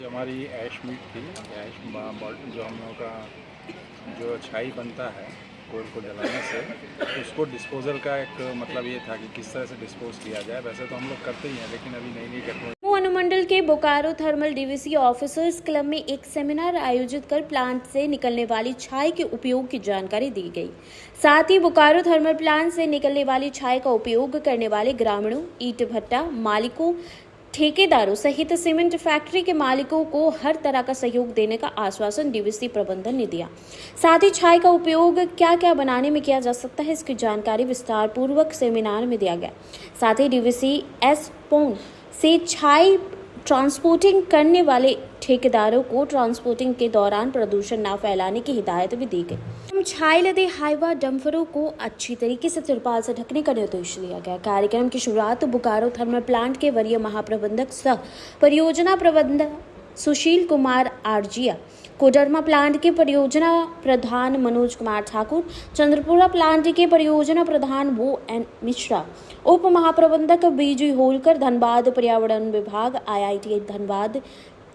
जो हमारी ऐश मीट थी, ऐश जो हम लोगों का जो छाई बनता है कोल को जलाने से, उसको डिस्पोज़ल का एक मतलब ये था कि किस तरह से डिस्पोज़ किया जाए। वैसे तो हम लोग करते ही हैं, लेकिन अभी नई नई टेक्नोलॉजी। अनुमंडल के Bokaro thermal DVC officers club में एक सेमिनार आयोजित कर प्लांट से निकलने वाली छाई के उपयोग की जानकारी दी गई। साथ ही बोकारो थर्मल प्लांट से निकलने वाली छाई का उपयोग करने वाले ग्रामीणों, ईंट भट्टा मालिकों, ठेकेदारों सहित सीमेंट फैक्ट्री के मालिकों को हर तरह का सहयोग देने का आश्वासन डीवीसी प्रबंधन ने दिया। साथ ही छाई का उपयोग क्या क्या बनाने में किया जा सकता है, इसकी जानकारी विस्तार पूर्वक सेमिनार में दिया गया। साथ ही डीवीसी एस पोन से छाई ट्रांसपोर्टिंग करने वाले ठेकेदारों को ट्रांसपोर्टिंग के दौरान प्रदूषण न फैलाने की हिदायत भी दी गई। छाई लदे हाईवा डंफरों को अच्छी तरीके से तिरपाल से ढकने का निर्देश दिया गया। कार्यक्रम की शुरुआत बोकारो थर्मल प्लांट के वरीय महाप्रबंधक सह परियोजना प्रबंधक सुशील कुमार आरजिया, कोडरमा प्लांट के परियोजना प्रधान मनोज कुमार ठाकुर, चंद्रपुरा प्लांट के परियोजना प्रधान वो एन मिश्रा, उप महाप्रबंधक बीजी होलकर, धनबाद पर्यावरण विभाग IIT धनबाद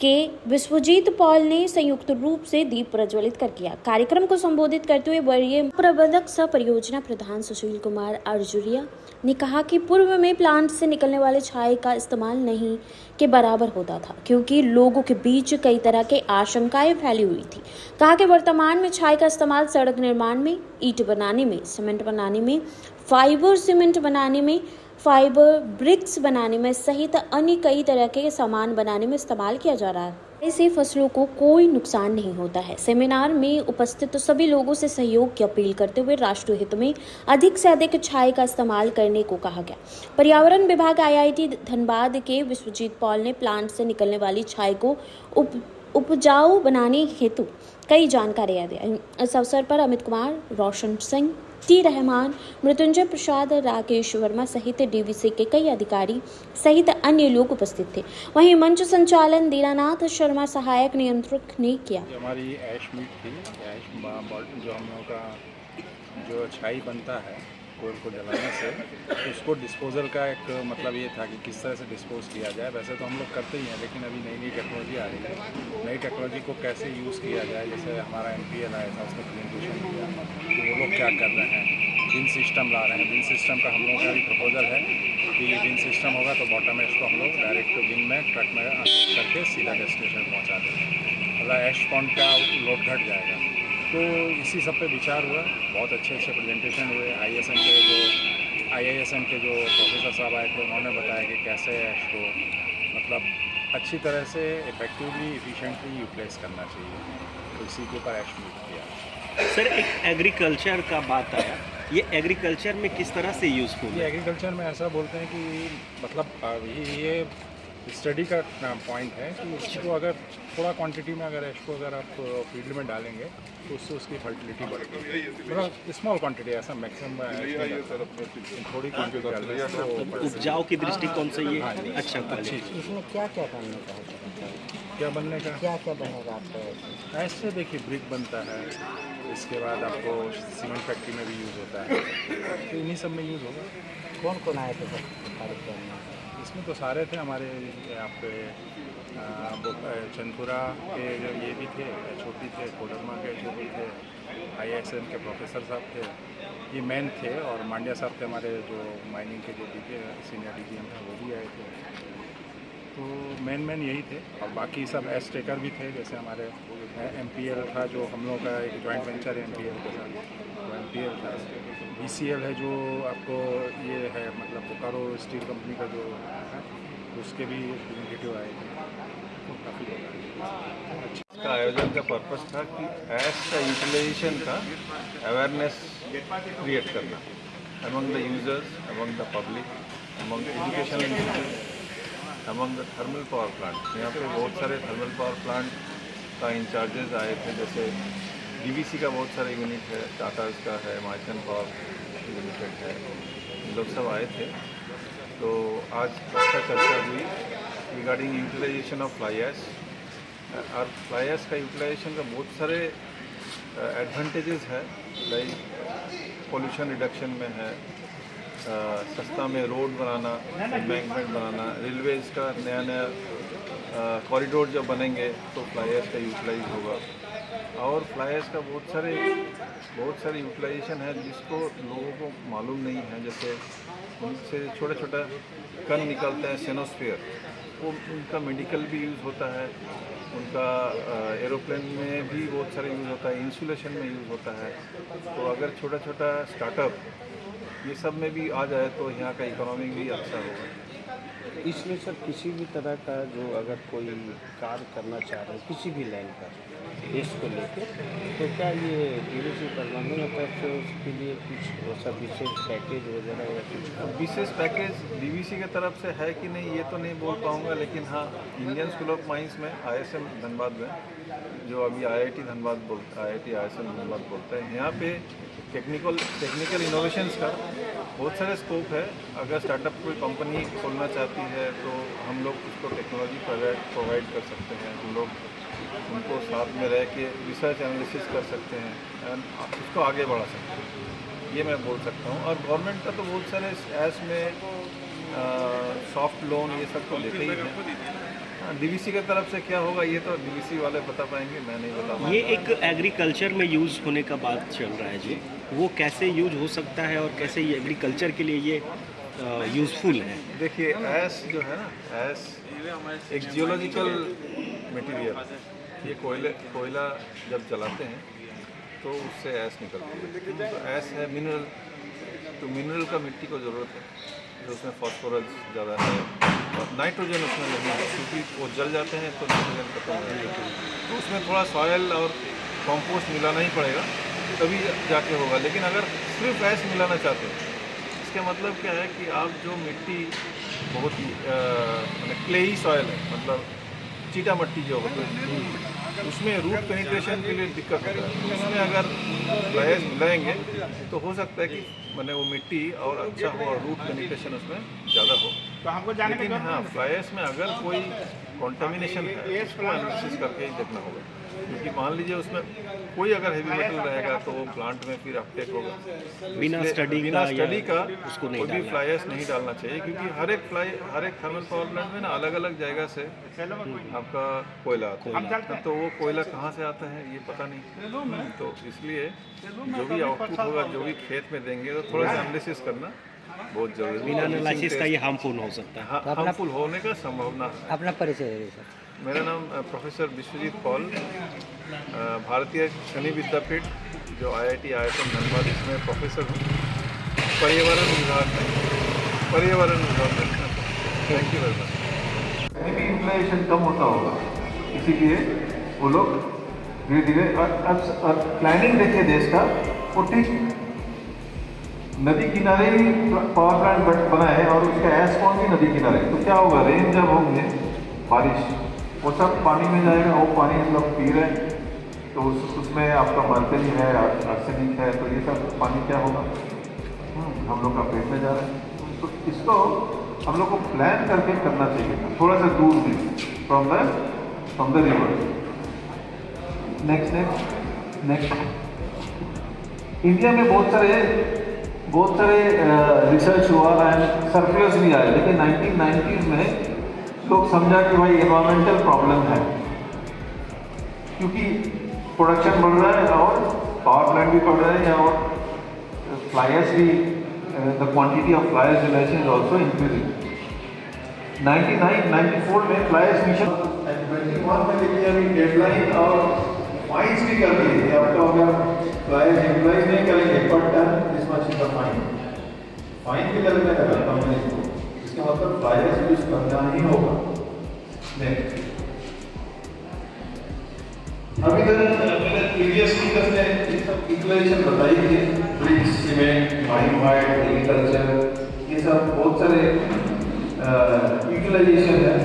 के विश्वजीत पॉल ने संयुक्त रूप से दीप प्रज्वलित कर किया। कार्यक्रम को संबोधित करते हुए वरीय प्रबंधक सह परियोजना प्रधान सुशील कुमार अर्जुरिया ने कहा कि पूर्व में प्लांट से निकलने वाले छाई का इस्तेमाल नहीं के बराबर होता था, क्योंकि लोगों के बीच कई तरह के आशंकाएं फैली हुई थी। कहा कि वर्तमान में छाई का इस्तेमाल सड़क निर्माण में, ईंट बनाने में, सीमेंट बनाने में, फाइबर सीमेंट बनाने में, फाइबर ब्रिक्स बनाने में सहित अन्य कई तरह के सामान बनाने में इस्तेमाल किया जा रहा है। इससे फसलों को कोई नुकसान नहीं होता है। सेमिनार में उपस्थित सभी लोगों से सहयोग की अपील करते हुए राष्ट्रीय हित में अधिक से अधिक छाई का इस्तेमाल करने को कहा गया। पर्यावरण विभाग IIT धनबाद के विश्वजीत पॉल ने प्लांट से निकलने वाली छाई को उपजाऊ बनाने हेतु कई जानकारियां दी। इस अवसर पर अमित कुमार, रोशन सिंह, टी रहमान, मृत्युंजय प्रसाद, राकेश वर्मा सहित डीवीसी के कई अधिकारी सहित अन्य लोग उपस्थित थे। वहीं मंच संचालन दीनानाथ शर्मा सहायक नियंत्रक ने किया। हमारी ऐश मीट थी, जो हम लोगों का जो छाई बनता है कोल को जलाने से, उसको डिस्पोज़ल का एक मतलब ये था कि किस तरह से डिस्पोज़ किया जाए। वैसे तो हम लोग करते ही हैं, लेकिन अभी नई नई टेक्नोलॉजी आ रही है। नई टेक्नोलॉजी को कैसे यूज़ किया जाए, जैसे हमारा MPL आया था, उसने प्रेजेंटेशन दिया कि वो लोग क्या कर रहे हैं, बिन सिस्टम ला रहे हैं। बिन सिस्टम का हम लोगों का भी प्रपोजल है कि बिन सिस्टम होगा तो बॉटम ऐश को हम लोग डायरेक्ट बिन में ट्रक में करके सीधा डेस्टिनेशन पहुँचा देंगे, मतलब ऐश पॉन्ड का लोड घट जाएगा। तो इसी सब पे विचार हुआ। बहुत अच्छे अच्छे प्रेजेंटेशन हुए। IISM के जो प्रोफेसर साहब आए थे, उन्होंने बताया कि कैसे ऐश को मतलब अच्छी तरह से इफेक्टिवली इफ़िशेंटली यूटिलाइज करना चाहिए। तो इसी के ऊपर ऐश मीट किया। सर, एक एग्रीकल्चर का बात आया, ये एग्रीकल्चर में किस तरह से यूज़फुल ये है? एग्रीकल्चर में ऐसा बोलते हैं कि मतलब ये स्टडी का पॉइंट है कि इसको अगर थोड़ा क्वांटिटी में अगर इसको अगर आप फील्ड में डालेंगे तो उससे उसकी फर्टिलिटी बढ़ेगी। मतलब स्मॉल क्वांटिटी, ऐसा मैक्सिमम थोड़ी क्वांटिटी डालने से उपजाऊ की दृष्टिकोण से ये अच्छा अच्छी क्वालिटी। इसमें क्या क्या बनने का है? क्या बनने का क्या क्या बनेगा आपका? ऐसे देखिए ब्रिक बनता है, इसके बाद आपको सीमेंट फैक्ट्री में भी यूज़ होता है, तो इन्हीं सब में यूज़ होगा। कौन कौन आए थे सर कार्यक्रम में? इसमें तो सारे थे हमारे यहाँ पे चंदपुरा के जो ये भी थे, छोटी थे, कोडरमा के छोटी थे, IISM के प्रोफेसर साहब थे, ये मेन थे, और मांड्या साहब थे हमारे जो माइनिंग के जो सीनियर DGM थे, वो भी आए थे। तो मेन यही थे, और बाकी सब एस टेकर भी थे, जैसे हमारे MPL था जो हम लोगों का एक जॉइंट वेंचर है MPL के साथ, तो MPL था। BCL है जो आपको ये है मतलब बोकारो स्टील कंपनी का जो है, उसके भी रिप्रेजेंटेटिव आए थे, तो काफ़ी लोग आए। इसका आयोजन का पर्पस था कि ऐश का यूटिलाइजेशन का अवेयरनेस क्रिएट करना among the users, among the public, among education institute, among the thermal power plant. यहाँ पे बहुत सारे थर्मल पावर प्लांट का इंचार्जेस आए थे, जैसे DVC का बहुत सारे यूनिट है, टाटाज का है, माइथन पावर लिमिटेड है, लोग सब आए थे। तो आज अच्छा चर्चा हुई regarding utilization of fly ash. और फ्लाई ऐश का यूटिलाइजेशन का बहुत सारे एडवांटेजेस है, लाइक पोल्यूशन रिडक्शन में है, सस्ता में रोड बनाना, एम्बैंकमेंट बनाना, रेलवेज़ का नया कॉरिडोर जब बनेंगे तो फ्लाई ऐश का यूटिलाइज होगा। और फ्लाई ऐश का बहुत सारे यूटिलाइजेशन है जिसको लोगों को मालूम नहीं है। जैसे उनसे छोटा छोटा कण निकलते हैं सेनोस्फीयर, वो उनका मेडिकल भी यूज़ होता है, उनका एरोप्लेन में भी बहुत सारे यूज़ होता है, इंसुलेशन में यूज़ होता है। तो अगर छोटा छोटा स्टार्टअप ये सब में भी आ जाए तो यहाँ का इकोनॉमी भी अच्छा होगा। इसमें सर किसी भी तरह का जो अगर कोई कार्य करना चाह रहे हैं किसी भी लाइन पर देश को लेकर, तो क्या ये डीवीसी प्रबंधन की तरफ से उसके लिए कुछ ऐसा विशेष पैकेज वगैरह या कुछ? विशेष पैकेज डीवीसी की तरफ से है कि नहीं ये तो नहीं बोल पाऊँगा, लेकिन हाँ इंडियन स्कूल ऑफ माइंस में ISM धनबाद में, जो अभी IIT ISM धनबाद बोलते हैं, यहाँ पे टेक्निकल इनोवेशंस का बहुत सारे स्कोप है। अगर स्टार्टअप कोई कंपनी खोलना चाहती है तो हम लोग उसको टेक्नोलॉजी प्रोवाइड कर सकते हैं, हम लोग उनको साथ में रह के रिसर्च एनालिसिस कर सकते हैं एंड उसको आगे बढ़ा सकते हैं, ये मैं बोल सकता हूँ। और गवर्नमेंट का तो बहुत सारे ऐस में सॉफ्ट लोन ये सब तो देते ही हैं। डीवीसी की तरफ से क्या होगा ये तो डीवीसी वाले बता पाएंगे, मैं नहीं बता पाऊंगा। ये एक एग्रीकल्चर में यूज़ होने का बात चल रहा है जी, वो कैसे यूज हो सकता है और कैसे ये एग्रीकल्चर के लिए ये यूज़फुल है? देखिए ऐश जो है ना, ऐश एक जियोलॉजिकल मटेरियल, ये कोयला जब जलाते हैं तो उससे ऐश निकलती है। तो ऐश है मिनरल, तो मिनरल का मिट्टी को ज़रूरत है, जो उसमें फॉस्फोरस ज़्यादा है और नाइट्रोजन उसमें नहीं है, क्योंकि वो जल जाते हैं तो नाइट्रोजन खत्म हो जाता है। तो उसमें थोड़ा सॉयल और कंपोस्ट मिलाना ही पड़ेगा तभी जाके होगा। लेकिन अगर सिर्फ ऐश मिलाना चाहते हैं, इसका मतलब क्या है कि आप जो मिट्टी बहुत ही क्लेई सॉयल है, मतलब चीटा मिट्टी जो होती है, उसमें रूट पेनिट्रेशन के लिए दिक्कत होता है। उसमें अगर फ्लाई ऐश मिलाएंगे तो हो सकता है कि मैंने वो मिट्टी और अच्छा हो और रूट पेनिट्रेशन उसमें ज़्यादा हो। लेकिन हाँ, फ्लाई ऐश में अगर कोई कॉन्टामिनेशन है उसको एनालिसिस करके ही देखना होगा, क्योंकि मान लीजिए उसमें कोई अगर हेवी मेटल रहेगा तो वो प्लांट में फिर अपटेक होगा। बिना स्टडी का उसको नहीं कोई भी फ्लाई ऐश नहीं डालना चाहिए, क्योंकि हर एक थर्मल पावर प्लांट में ना अलग अलग जगह से आपका कोयला आता है, तो वो कोयला कहाँ से आता है ये पता नहीं। तो इसलिए जो भी आउटपुट होगा, जो भी खेत में देंगे, तो थोड़ा सा एनालिसिस करना बहुत जरूरी है। बिना एनालिसिस का ये हार्मफुल हो सकता है। हार्मफुल होने का संभावना है। अपना परिचय है सर। मेरा नाम प्रोफेसर विश्वजीत पॉल, भारतीय खनिज विद्यापीठ जो IIT ISM धनबाद, इसमें प्रोफेसर हूँ पर्यावरण विभाग में। Thank you very much. कहीं भी यूटिलाइजेशन कम होता होगा, इसीलिए वो लोग धीरे धीरे अब प्लानिंग देखिए देश का, वो ठीक नदी किनारे ही पावर प्लांट बना है और उसका ऐश कौन सी नदी किनारे, तो क्या होगा, रेन जब होंगे बारिश, वो सब पानी में जाएगा, वो पानी हम लोग पी रहे हैं तो उसमें आपका मर्करी है, आर्सेनिक है, तो ये सब पानी क्या होगा, हम लोग का पेट में जा रहा है। तो इसको हम लोग को प्लान करके करना चाहिए था, थोड़ा सा दूर भी from the river. Next India में बहुत सारे रिसर्च हुआ एंड सर्कुलर्स भी आए, लेकिन 1990s में लोग समझा कि भाई एनवायरमेंटल प्रॉब्लम है, क्योंकि प्रोडक्शन बढ़ रहा है और पावर प्लांट भी बढ़ रहे हैं और फ्लाई ऐश भी, the quantity of fly ash generation is also increasing. 94 में फ्लाई ऐश मिशन 21 में देखिए अभी डेडलाइन और फाइन्स भी कर दी है। आपको अगर फ्लाई ऐश यूटिलाइज नहीं करेंगे per ton this much is the fine भी लगने लगा कंपनी को, इसका मतलब फ्लाई ऐश यूज करना ही होगा। नेक्स्ट अभी तक मैंने प्रीवियस स्पीकर ने यूटिलाइजेशन बताई थी, ब्रिक्स, सीमेंट, माइनमाइट, एग्रीकल्चर, ये सब बहुत सारे यूटिलाइजेशन है।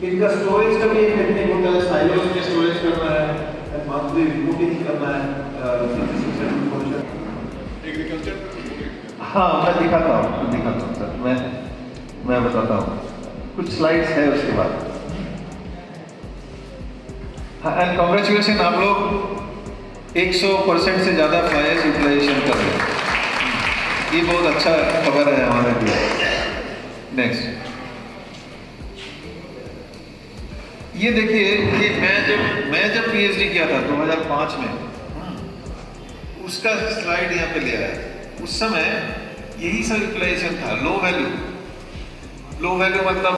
इनका स्टोरेज का भी एक टेक्निक होता है, साइलोज में स्टोरेज करना है, मंथली रिपोर्टिंग करना है। एग्रीकल्चर हाँ मैं दिखाता हूँ सर, मैं बताता हूँ, कुछ स्लाइड्स है उसके बाद। हाँ एंड कॉन्ग्रेचुलेशन, आप लोग 100% से ज़्यादा फ्लाई ऐश यूटिलाइजेशन कर रहे हैं, ये बहुत अच्छा खबर है हमारे लिए। नेक्स्ट ये देखिए कि मैं जब पीएचडी किया था 2005 में, उसका स्लाइड यहाँ पे ले आया। उस समय यही सब यूटिलाइजेशन था, लो वैल्यू मतलब